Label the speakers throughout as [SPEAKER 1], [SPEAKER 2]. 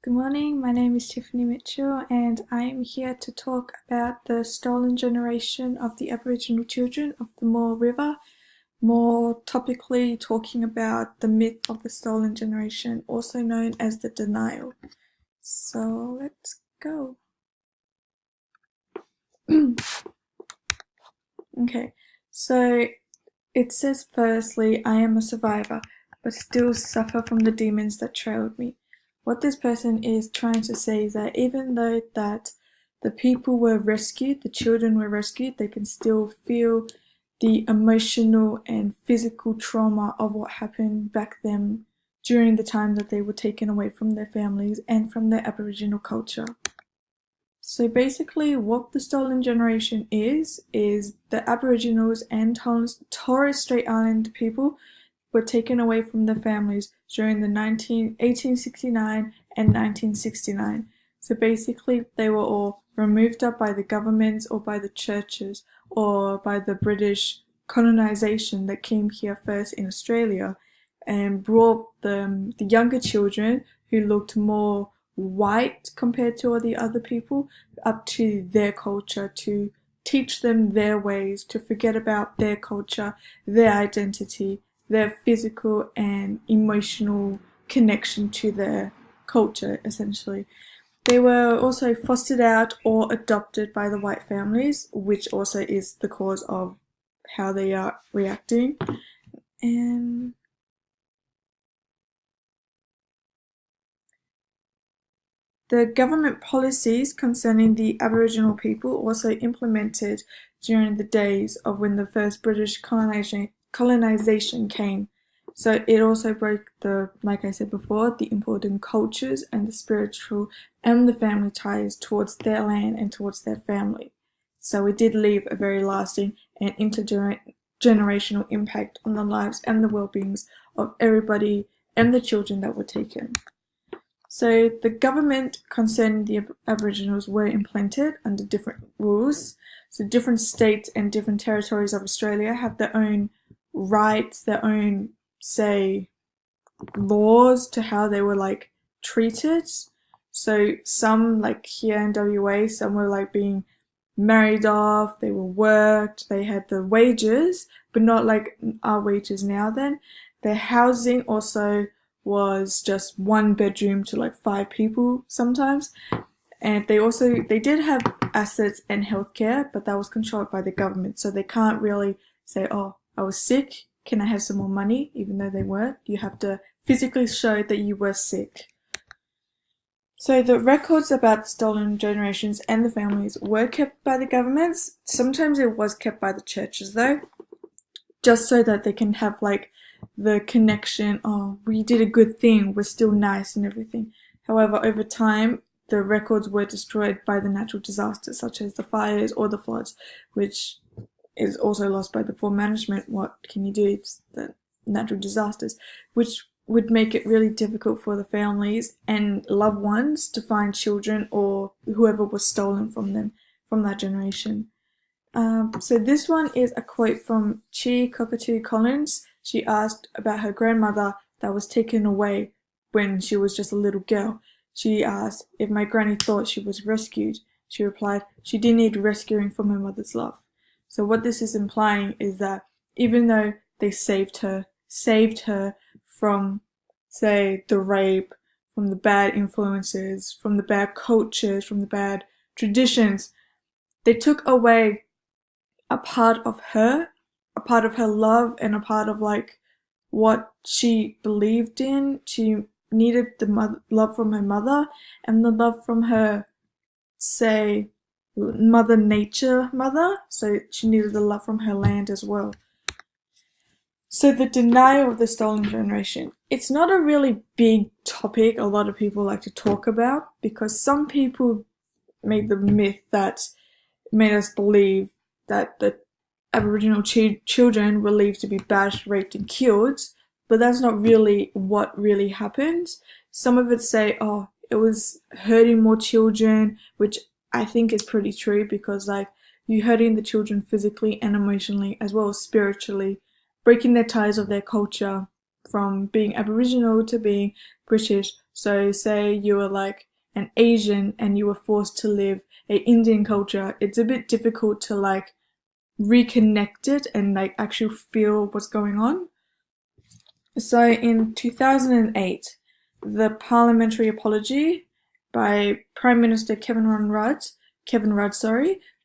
[SPEAKER 1] Good morning, my name is Tiffany Mitchell and I am here to talk about the stolen generation of the Aboriginal children of the Moore River, more topically talking about the myth of the stolen generation, also known as the denial. So let's go. Okay, so it says firstly, I am a survivor, but still suffer from the demons that trailed me. What this person is trying to say is that even though that the people were rescued, the children were rescued, they can still feel the emotional and physical trauma of what happened back then during the time that they were taken away from their families and from their Aboriginal culture. So basically what the stolen generation is the Aboriginals and Torres Strait Island people were taken away from their families during the 1869 and 1969. So basically they were all removed up by the governments or by the churches or by the British colonization that came here first in Australia and brought the younger children who looked more white compared to all the other people up to their culture to teach them their ways, to forget about their culture, their identity, their physical and emotional connection to their culture, essentially. They were also fostered out or adopted by the white families, which also is the cause of how they are reacting. And the government policies concerning the Aboriginal people also implemented during the days of when the first British colonization came. So it also broke like I said before, the important cultures and the spiritual and the family ties towards their land and towards their family. So it did leave a very lasting and intergenerational impact on the lives and the well-beings of everybody and the children that were taken. So the government concerning the Aboriginals were implemented under different rules. So different states and different territories of Australia have their own rights, their own, say, laws to how they were treated. So some, like here in WA, some were being married off, they were worked, they had the wages, but not like our wages now then. Their housing also was just one bedroom to 5 people sometimes. And they did have assets and healthcare, but that was controlled by the government. So they can't really say, oh, I was sick, can I have some more money? Even though they weren't. You have to physically show that you were sick. So the records about the stolen generations and the families were kept by the governments. Sometimes it was kept by the churches though, just so that they can have the connection, oh, we did a good thing, we're still nice and everything. However, over time, the records were destroyed by the natural disasters such as the fires or the floods, which is also lost by the poor management. What can you do? It's the natural disasters, which would make it really difficult for the families and loved ones to find children or whoever was stolen from them, from that generation. So this one is a quote from Chi Cockatoo Collins. She asked about her grandmother that was taken away when she was just a little girl. She asked if my granny thought she was rescued. She replied, she didn't need rescuing from her mother's love. So what this is implying is that even though they saved her from, say, the rape, from the bad influences, from the bad cultures, from the bad traditions, they took away a part of her love and a part of what she believed in. She needed the love from her mother and the love from her, say, mother nature mother. So she needed the love from her land as well. So the denial of the stolen generation. It's not a really big topic a lot of people like to talk about because some people made the myth that made us believe that the Aboriginal children were believed to be bashed, raped and killed, but that's not really what really happened. Some of it say, oh, it was hurting more children, which I think is pretty true because you're hurting the children physically and emotionally as well as spiritually, breaking their ties of their culture from being Aboriginal to being British So say you were like an Asian and you were forced to live a Indian culture, it's a bit difficult to like reconnect it and like actually feel what's going on. So in 2008, the parliamentary apology by Prime Minister Kevin Rudd,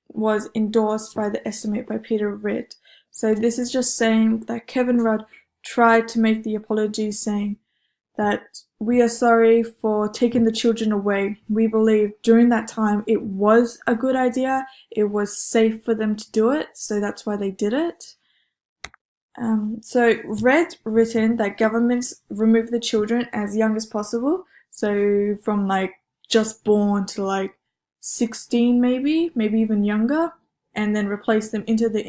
[SPEAKER 1] was endorsed by the estimate by Peter Ritt. So this is just saying that Kevin Rudd tried to make the apology, saying that we are sorry for taking the children away. We believe during that time it was a good idea. It was safe for them to do it, so that's why they did it. So Red written that governments remove the children as young as possible. So from like just born to like 16 maybe even younger, and then replace them into the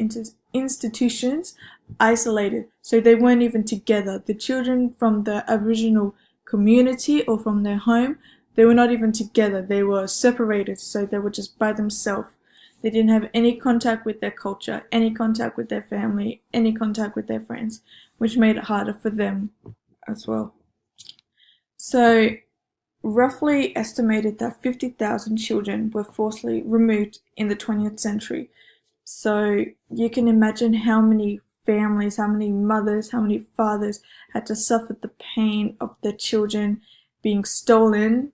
[SPEAKER 1] institutions isolated. So they weren't even together. The children from the Aboriginal community or from their home, they were not even together. They were separated, so they were just by themselves. They didn't have any contact with their culture, any contact with their family, any contact with their friends, which made it harder for them as well. So roughly estimated that 50,000 children were forcibly removed in the 20th century. So you can imagine how many families, how many mothers, how many fathers had to suffer the pain of their children being stolen,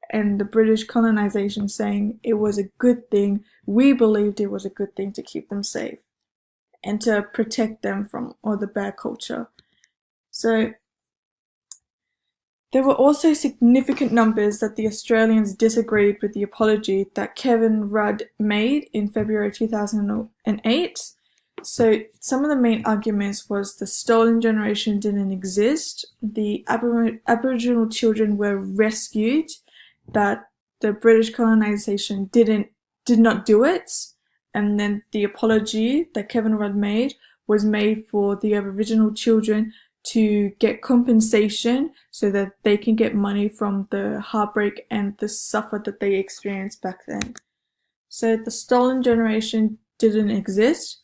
[SPEAKER 1] and the British colonization saying it was a good thing. We believed it was a good thing to keep them safe and to protect them from all the bad culture. So there were also significant numbers that the Australians disagreed with the apology that Kevin Rudd made in February 2008. So some of the main arguments was the stolen generation didn't exist, the Aboriginal children were rescued, that the British colonization did not do it, and then the apology that Kevin Rudd made was made for the Aboriginal children to get compensation so that they can get money from the heartbreak and the suffer that they experienced back then. So the stolen generation didn't exist.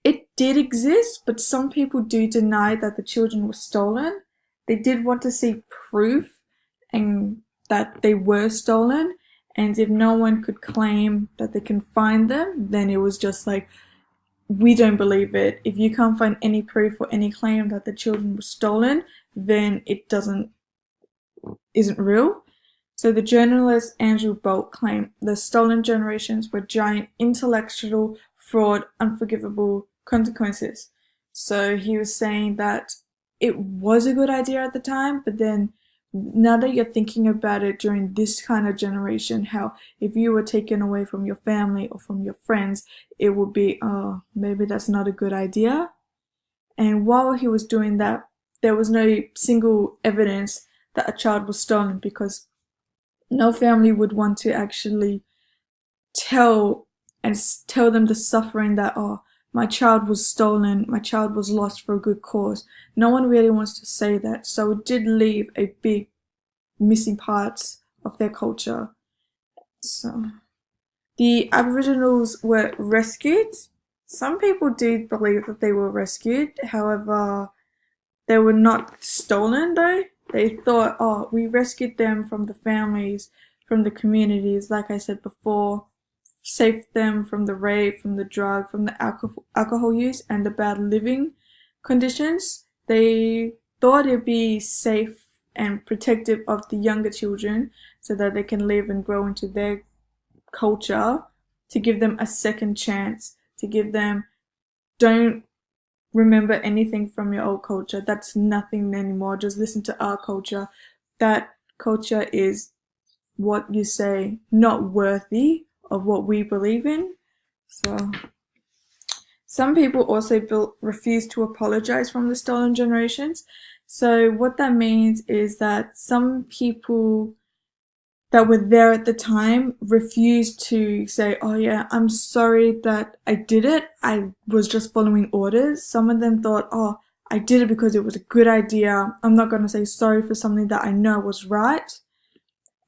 [SPEAKER 1] It did exist, but some people do deny that the children were stolen. They did want to see proof and that they were stolen, and if no one could claim that they can find them, then it was just like, we don't believe it. If you can't find any proof or any claim that the children were stolen, then it isn't real. So the journalist Andrew Bolt claimed the stolen generations were giant intellectual fraud, unforgivable consequences. So he was saying that it was a good idea at the time, but then now that you're thinking about it during this kind of generation, how if you were taken away from your family or from your friends, it would be, oh, maybe that's not a good idea. And while he was doing that, there was no single evidence that a child was stolen, because no family would want to actually tell them the suffering that, oh, my child was stolen, my child was lost for a good cause. No one really wants to say that, so it did leave a big missing parts of their culture. So the Aboriginals were rescued. Some people do believe that they were rescued, however, they were not stolen though. They thought, oh, we rescued them from the families, from the communities, like I said before, saved them from the rape, from the drug, from the alcohol use and the bad living conditions. They thought it'd be safe and protective of the younger children so that they can live and grow into their culture, to give them a second chance, to give them, don't remember anything from your old culture. That's nothing anymore. Just listen to our culture. That culture is what you say not worthy of what we believe in. So some people also refuse to apologize from the stolen generations. So what that means is that some people that were there at the time refused to say, oh yeah, I'm sorry that I did it. I was just following orders. Some of them thought, oh, I did it because it was a good idea. I'm not going to say sorry for something that I know was right.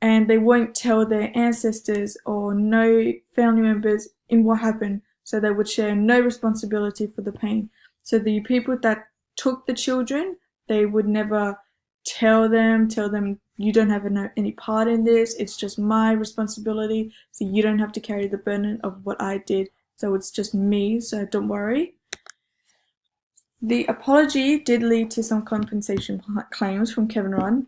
[SPEAKER 1] And they won't tell their ancestors or no family members in what happened. So they would share no responsibility for the pain. So the people that took the children, they would never tell them you don't have any part in this. It's just my responsibility, so you don't have to carry the burden of what I did. So it's just me, so don't worry. The apology did lead to some compensation claims from Kevin Rudd.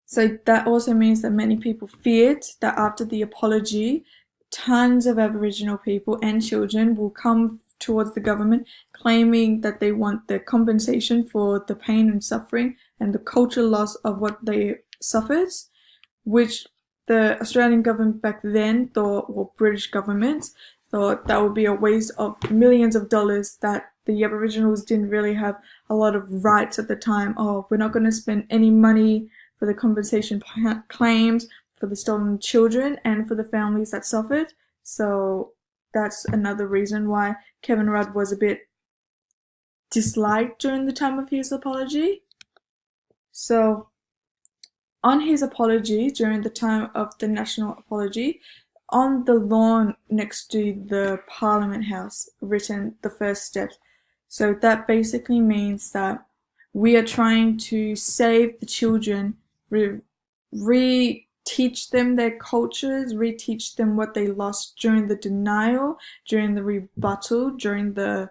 [SPEAKER 1] So that also means that many people feared that after the apology, tons of Aboriginal people and children will come towards the government claiming that they want the compensation for the pain and suffering and the cultural loss of what they suffered, which the Australian government back then thought, or British government thought, that would be a waste of millions of dollars, that the Aboriginals didn't really have a lot of rights at the time. Oh, we're not going to spend any money for the compensation claims for the stolen children and for the families that suffered. So that's another reason why Kevin Rudd was a bit disliked during the time of his apology. So on his apology, during the time of the national apology, on the lawn next to the Parliament House, written the first steps. So that basically means that we are trying to save the children, teach them their cultures, reteach them what they lost during the denial, during the rebuttal, during the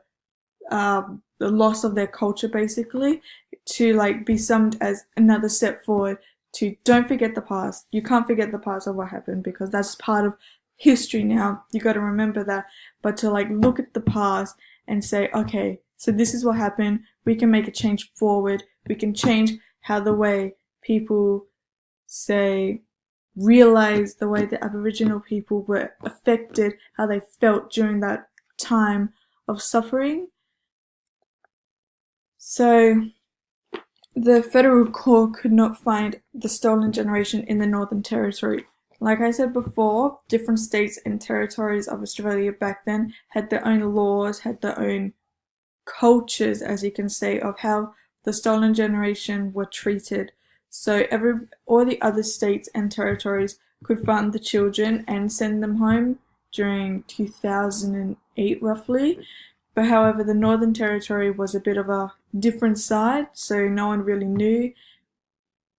[SPEAKER 1] loss of their culture, basically, to like be summed as another step forward to don't forget the past. You can't forget the past of what happened because that's part of history now. You got to remember that. But to like look at the past and say, okay, so this is what happened. We can make a change forward. We can change how the way people say realize the way the Aboriginal people were affected, how they felt during that time of suffering. So the federal court could not find the stolen generation in the Northern Territory. Like I said before, different states and territories of Australia back then had their own laws, had their own cultures, as you can say, of how the stolen generation were treated. So all the other states and territories could find the children and send them home during 2008 roughly. But however, the Northern Territory was a bit of a different side, so no one really knew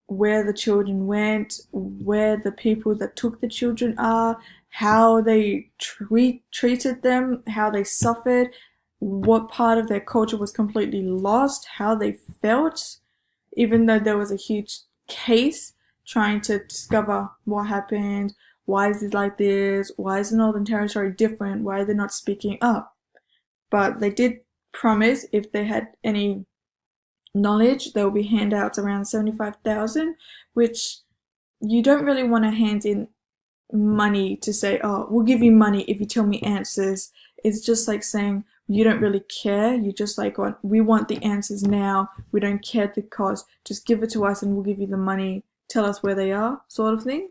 [SPEAKER 1] where the children went, where the people that took the children are, how they treated them, how they suffered, what part of their culture was completely lost, how they felt, even though there was a huge case trying to discover what happened, why is it like this, why is the Northern Territory different, why are they not speaking up. But they did promise if they had any knowledge, there will be handouts around 75,000, which you don't really want to hand in money to say, oh, we'll give you money if you tell me answers. It's just like saying you don't really care. You just like, we want the answers now. We don't care the cost. Just give it to us and we'll give you the money. Tell us where they are, sort of thing.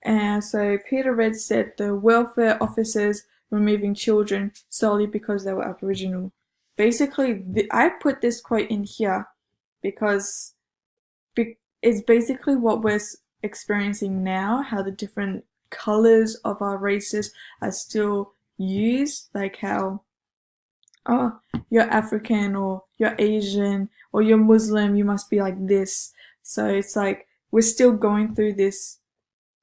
[SPEAKER 1] And so Peter Red said the welfare officers were moving children solely because they were Aboriginal. Basically, I put this quote in here because it's basically what we're experiencing now, how the different colors of our races are still used, like how, oh, you're African or you're Asian or you're Muslim, you must be like this. So it's like we're still going through this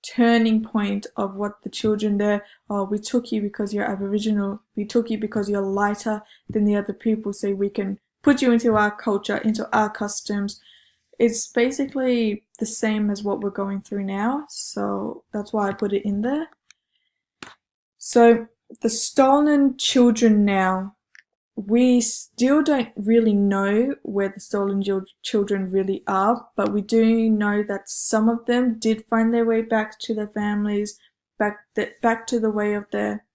[SPEAKER 1] turning point of what the children there, oh, we took you because you're Aboriginal, we took you because you're lighter than the other people, so we can put you into our culture, into our customs. It's basically the same as what we're going through now, so that's why I put it in there. So the stolen children now, we still don't really know where the stolen children really are, but we do know that some of them did find their way back to their families, back to the way of their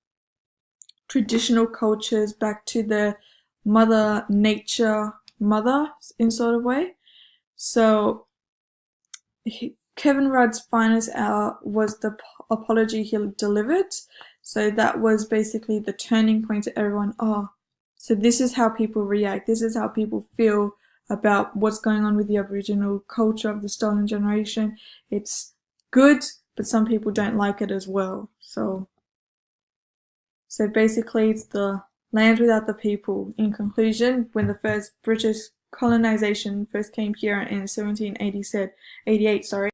[SPEAKER 1] traditional cultures, back to their mother nature, in sort of way. So Kevin Rudd's finest hour was the apology he delivered. So that was basically the turning point to everyone. Oh, so this is how people react. This is how people feel about what's going on with the Aboriginal culture of the stolen generation. It's good, but some people don't like it as well. So basically it's the land without the people. In conclusion, when the first British colonization first came here in 1788,